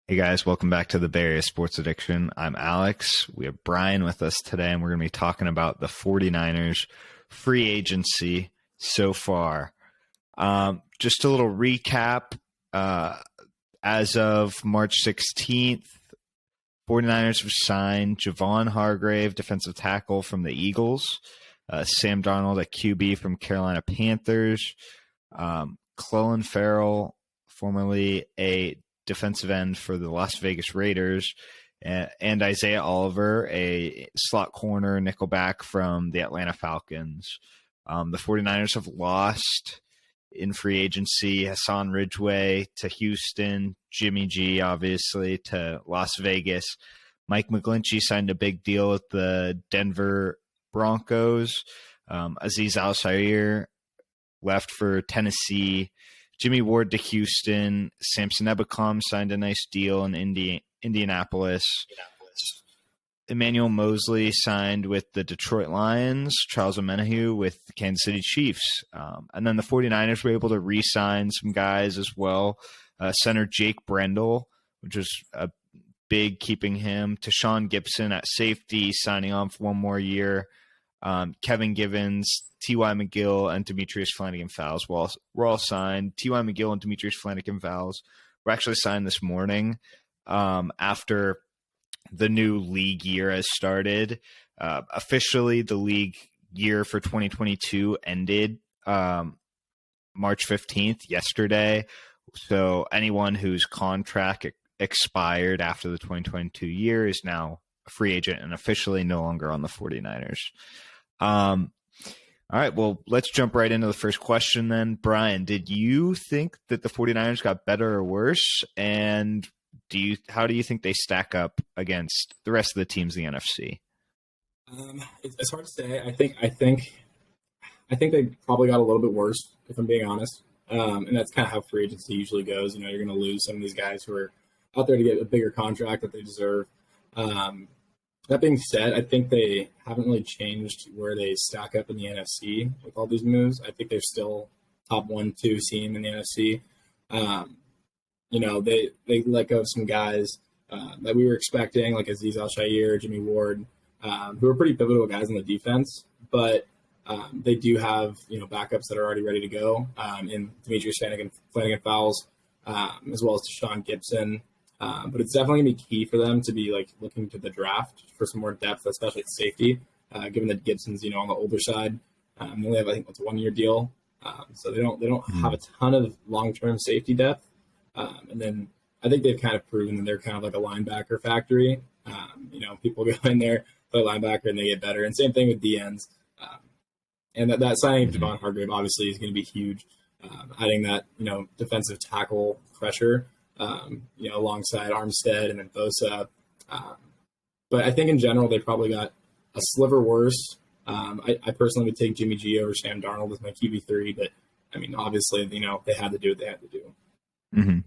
Hey guys, welcome back to the Bay Area Sports Addiction. I'm Alex. We have Brian with us today, and we're going to be talking about the 49ers free agency so far. Just a little recap. As of March 16th, 49ers have signed Javon Hargrave, defensive tackle from the Eagles, Sam Darnold at QB from Carolina Panthers, Clelin Ferrell, formerly a defensive end for the Las Vegas Raiders, and Isaiah Oliver, a slot corner nickelback from the Atlanta Falcons. The 49ers have lost in free agency Hassan Ridgeway to Houston, Jimmy G, obviously, to Las Vegas. Mike McGlinchey signed a big deal with the Denver Broncos. Azeez Al-Shaair left for Tennessee. Jimmy Ward to Houston. Samson Ebukam signed a nice deal in Indianapolis. Emmanuel Mosley signed with the Detroit Lions. Charles Omenihu with the Kansas City Chiefs. And then the 49ers were able to re-sign some guys as well. Center Jake Brendel, which was a big keeping him. Tashawn Gibson at safety, signing on for one more year. Kevin Givens, T.Y. McGill, and Demetrius Flanagan-Fowles were all signed. T.Y. McGill and Demetrius Flanagan-Fowles were actually signed this morning after the new league year has started. Officially, the league year for 2022 ended March 15th, yesterday. So anyone whose contract expired after the 2022 year is now a free agent and officially no longer on the 49ers. All right, well, let's jump right into the first question then. Brian, did you think that the 49ers got better or worse? And how do you think they stack up against the rest of the teams in the NFC? It's hard to say. I think they probably got a little bit worse, if I'm being honest. And that's kind of how free agency usually goes. You know, you're going to lose some of these guys who are out there to get a bigger contract that they deserve. That being said, I think they haven't really changed where they stack up in the NFC with all these moves. I think they're still top 1-2 team in the NFC. You know, they let go of some guys that we were expecting, like Azeez Al-Shaair, Jimmy Ward, who are pretty pivotal guys in the defense. But they do have, backups that are already ready to go in Demetrius Flanagan-Fowles, as well as Tashawn Gibson. But it's definitely going to be key for them to be looking to the draft for some more depth, especially at safety, given that Gibson's, on the older side. They only have, I think, it's a 1-year deal. So they don't have a ton of long-term safety depth. And then I think they've kind of proven that they're kind of like a linebacker factory. People go in there, play linebacker, and they get better. And same thing with DNs. And that signing of Javon Hargrave obviously is going to be huge, adding that, defensive tackle pressure. Alongside Armstead and then Bosa. But I think in general, they probably got a sliver worse. I personally would take Jimmy G over Sam Darnold as my QB3, but I mean, obviously, they had to do what they had to do. Mm-hmm.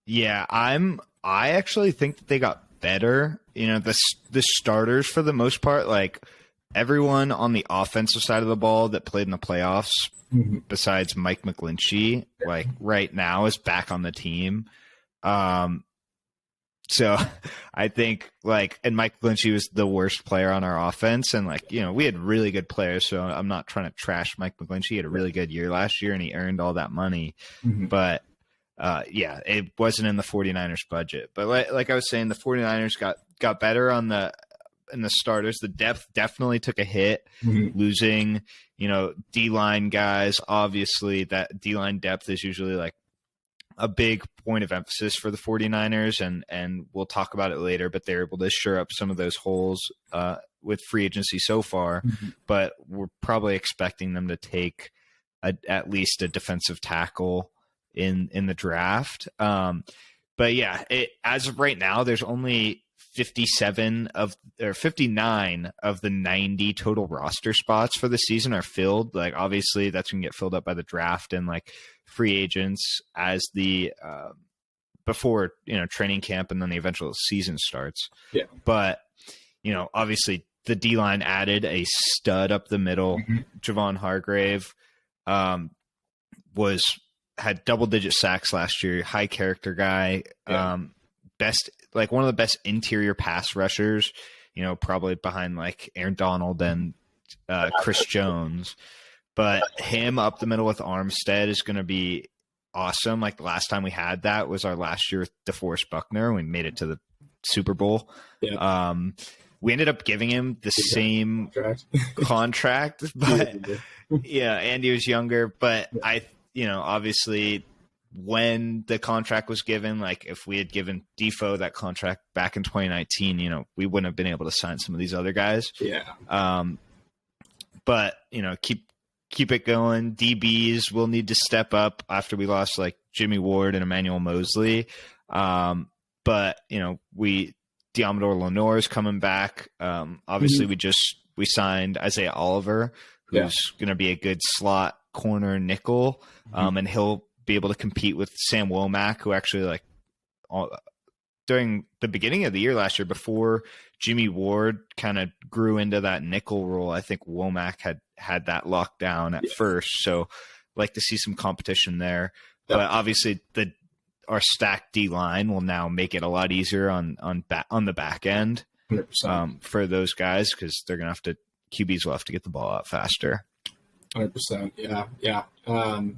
Yeah, I actually think that they got better. The starters for the most part, like everyone on the offensive side of the ball that played in the playoffs, besides Mike McGlinchey, right now is back on the team. So I think and Mike McGlinchey was the worst player on our offense. And we had really good players. So I'm not trying to trash Mike McGlinchey. He had a really good year last year and he earned all that money. But it wasn't in the 49ers budget. But like I was saying, the 49ers got better in the starters. The depth definitely took a hit, losing, D-line guys. Obviously, that D-line depth is usually a big point of emphasis for the 49ers, and we'll talk about it later, but they're able to shore up some of those holes with free agency so far. But we're probably expecting them to take at least a defensive tackle in the draft. But yeah, as of right now, there's only 59 of the 90 total roster spots for the season are filled. Obviously that's going to get filled up by the draft and free agents as the before training camp and then the eventual season starts. Yeah. But obviously the D-line added a stud up the middle. Javon Hargrave was had double-digit sacks last year. High character guy. Best, like one of the best interior pass rushers. Probably behind like Aaron Donald and Chris Jones. But him up the middle with Armstead is going to be awesome. Like the last time we had that was our last year with DeForest Buckner. We made it to the Super Bowl. Yeah. We ended up giving him the same contract, but yeah, Andy was younger. But obviously when the contract was given, like if we had given Defoe that contract back in 2019, we wouldn't have been able to sign some of these other guys. Yeah. But keep it going. DBs will need to step up after we lost like Jimmy Ward and Emmanuel Mosley. But Diamador Lenore is coming back. Obviously we signed Isaiah Oliver, who's going to be a good slot corner nickel. And he'll be able to compete with Sam Womack, who actually during the beginning of the year last year, before Jimmy Ward kind of grew into that nickel role, I think Womack had that locked down at first. So like to see some competition there. Yep. But obviously our stacked D line will now make it a lot easier on the back end for those guys, because they're gonna QBs will have to get the ball out faster. 100%. Yeah.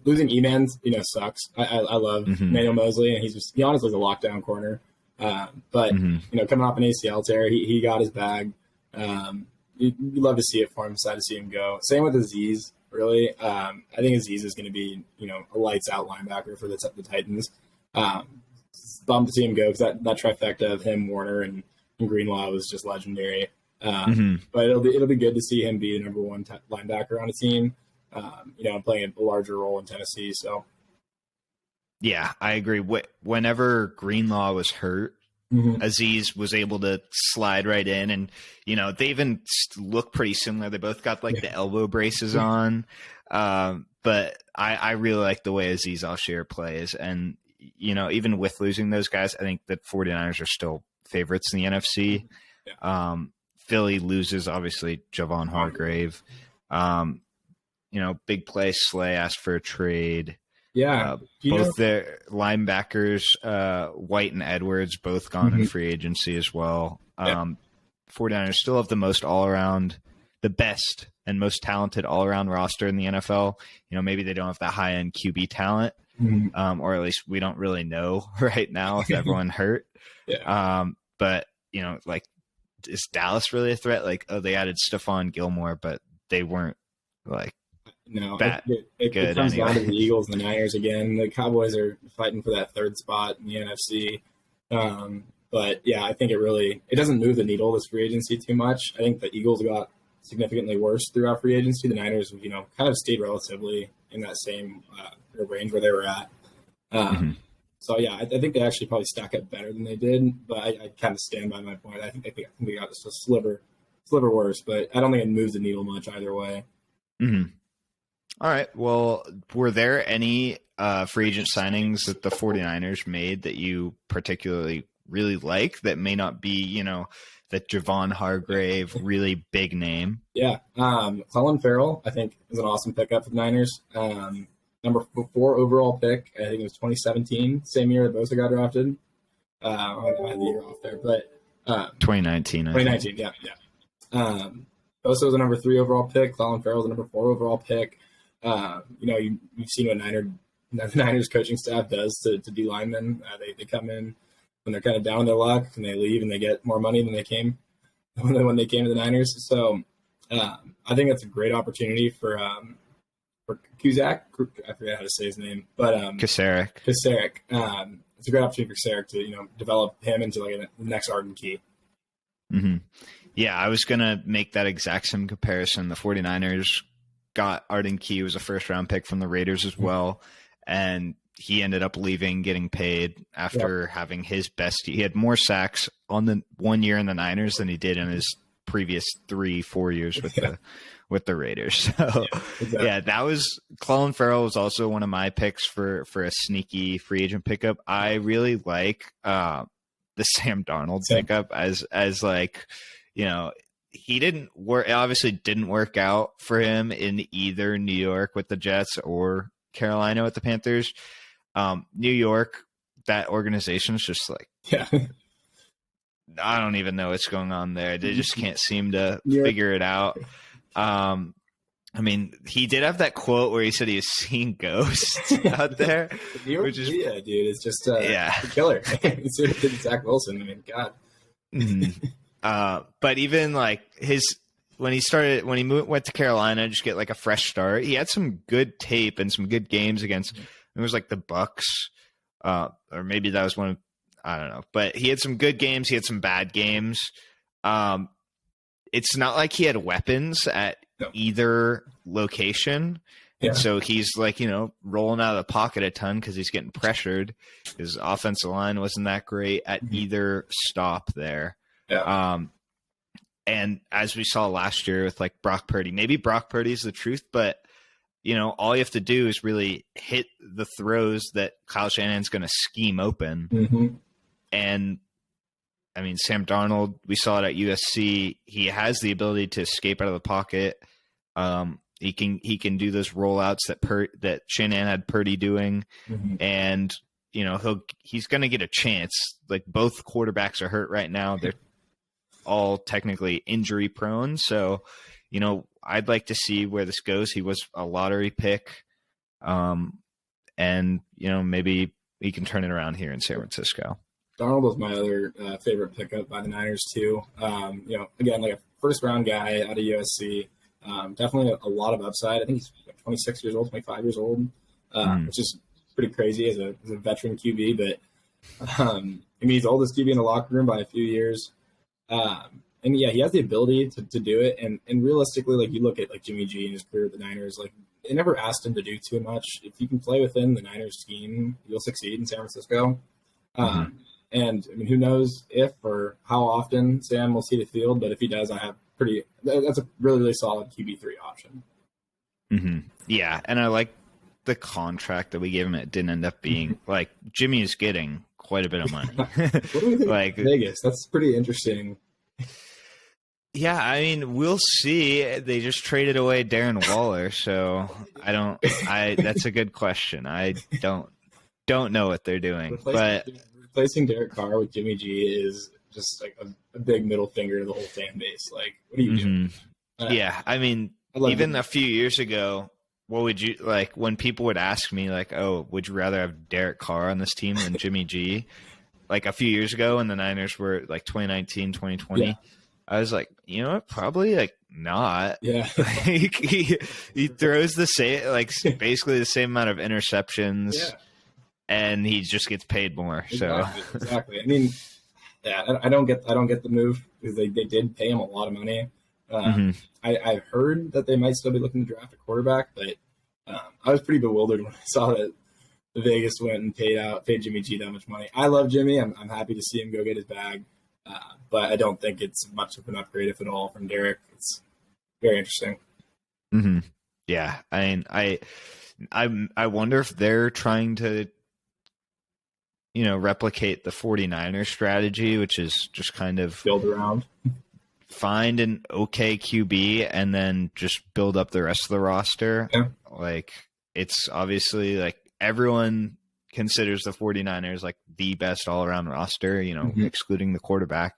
Losing E-Man, sucks. I love Emmanuel Mosley, and he honestly is a lockdown corner. But coming off an ACL tear, he got his bag. You love to see it for him. Sad to see him go. Same with Aziz. Really, I think Aziz is going to be a lights out linebacker for the Titans. Bummed to see him go, because that trifecta of him, Warner, and Greenlaw was just legendary. But it'll be good to see him be the number one linebacker on a team. Playing a larger role in Tennessee. So. Yeah, I agree. Whenever Greenlaw was hurt, Aziz was able to slide right in, and they even look pretty similar. They both got the elbow braces on, but I really like the way Aziz Al-Shir plays, and even with losing those guys, I think that 49ers are still favorites in the NFC. Philly loses obviously Javon Hargrave. Big play. Slay asked for a trade. Yeah, both their linebackers, White and Edwards, both gone in free agency as well. 49ers still have the best and most talented all-around roster in the NFL. Maybe they don't have that high-end QB talent, or at least we don't really know right now with everyone hurt. But is Dallas really a threat? They added Stephon Gilmore, but they weren't No, that it good comes anyway. down to the Eagles and the Niners again. The Cowboys are fighting for that third spot in the NFC. But yeah, I think it doesn't move the needle, this free agency, too much. I think the Eagles got significantly worse throughout free agency. The Niners, kind of stayed relatively in that same range where they were at. So yeah, I think they actually probably stack up better than they did. But I kind of stand by my point. I think they got just a sliver worse. But I don't think it moves the needle much either way. All right. Well, were there any free agent signings that the 49ers made that you particularly really like that may not be, that Javon Hargrave, really big name? Yeah. Clelin Ferrell, I think, is an awesome pickup for the Niners. Number 4 overall pick. I think it was 2017, same year that Bosa got drafted. I had the year off there, but 2019. 2019, yeah. Bosa was a number 3 overall pick. Clelin Ferrell was a number 4 overall pick. You've seen what the Niners coaching staff does to D linemen. They come in when they're kind of down on their luck, and they leave and they get more money than they came when they came to the Niners. So I think that's a great opportunity for Kuzak. I forget how to say his name, but Kasarik. It's a great opportunity for Kasarik to develop him into the next Arden Key. Yeah, I was gonna make that exact same comparison. The 49ers got Arden Key, was a first-round pick from the Raiders as well, and he ended up leaving, getting paid after having his best. He had more sacks on the 1 year in the Niners than he did in his previous 3-4 years with the Raiders. So yeah, that was Clelin Ferrell was also one of my picks for a sneaky free agent pickup. I really like the Sam Darnold pickup as he obviously didn't work out for him in either New York with the Jets or Carolina with the Panthers. New York, that organization is just like, Yeah. I don't even know what's going on there. They just can't seem to Yeah. figure it out. I mean, he did have that quote where he said he was seeing ghosts out there. New York which is, media, dude, it's just yeah, a killer. It's Zach Wilson. I mean, God. But even like when he went to Carolina, just get like a fresh start. He had some good tape and some good games against. It was like the Bucks, or maybe that was one of, I don't know. But he had some good games. He had some bad games. It's not like he had weapons at either location. And so he's like, rolling out of the pocket a ton because he's getting pressured. His offensive line wasn't that great at either stop there. Yeah. And as we saw last year with like Brock Purdy, maybe Brock Purdy is the truth, but all you have to do is really hit the throws that Kyle Shanahan's going to scheme open. And I mean, Sam Darnold, we saw it at USC. He has the ability to escape out of the pocket. He can do those rollouts that Shanahan had Purdy doing, and he's going to get a chance. Like, both quarterbacks are hurt right now; they're all technically injury prone. So, I'd like to see where this goes. He was a lottery pick, and maybe he can turn it around here in San Francisco. Darnold was my other favorite pickup by the Niners too. Again, like a first round guy out of USC. Definitely a lot of upside. I think he's 26 years old, 25 years old, which is pretty crazy as a veteran QB. But he's the oldest QB in the locker room by a few years. And yeah, he has the ability to do it. And realistically, like, you look at like Jimmy G and his career at the Niners, like, they never asked him to do too much. If you can play within the Niners scheme, you'll succeed in San Francisco. And I mean, who knows if or how often Sam will see the field, but if he does, that's a really, really solid QB3 option. Yeah. And I like the contract that we gave him. It didn't end up being like, Jimmy is getting quite a bit of money. What do we think of Vegas? That's pretty interesting. Yeah, I mean, we'll see. They just traded away Darren Waller, so that's a good question. I don't know what they're doing. Replacing Derek Carr with Jimmy G is just like a big middle finger to the whole fan base. Like, what are you doing? Yeah, I mean, even a few years ago, what would you like when people would ask me like, "Oh, would you rather have Derek Carr on this team than Jimmy G?" Like a few years ago when the Niners were like 2019, 2020. Yeah. I was like, you know what? Probably like not. Yeah. Like, he throws the same, like basically the same amount of interceptions, and he just gets paid more. Exactly. I mean, yeah, I don't get the move because they did pay him a lot of money. I've heard that they might still be looking to draft a quarterback, but I was pretty bewildered when I saw that Vegas went and paid Jimmy G that much money. I love Jimmy. I'm happy to see him go get his bag. But I don't think it's much of an upgrade, if at all, from Derek. It's very interesting. Yeah, I mean, I wonder if they're trying to, replicate the 49ers strategy, which is just kind of build around, find an okay QB, and then just build up the rest of the roster. Yeah. Like, it's obviously like everyone considers the 49ers like the best all-around roster, excluding the quarterback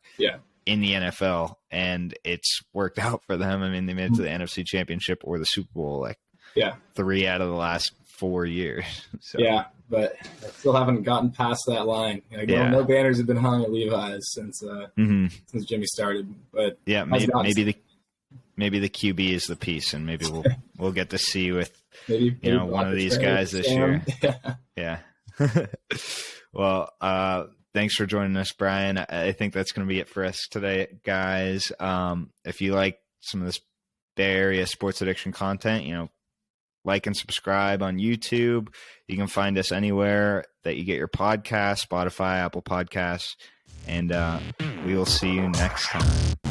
in the NFL, and it's worked out for them. I mean, they made it to the NFC Championship or the Super Bowl 3 out of the last 4 years. So. Yeah, but I still haven't gotten past that line. No banners have been hung at Levi's since Jimmy started. But yeah, maybe the QB is the piece, and maybe we'll get to see with one of these guys this year. Yeah. Well, thanks for joining us, Brian. I think that's going to be it for us today, guys. If you like some of this Bay Area sports addiction content, like and subscribe on YouTube. You can find us anywhere that you get your podcast, Spotify, Apple Podcasts, and we will see you next time.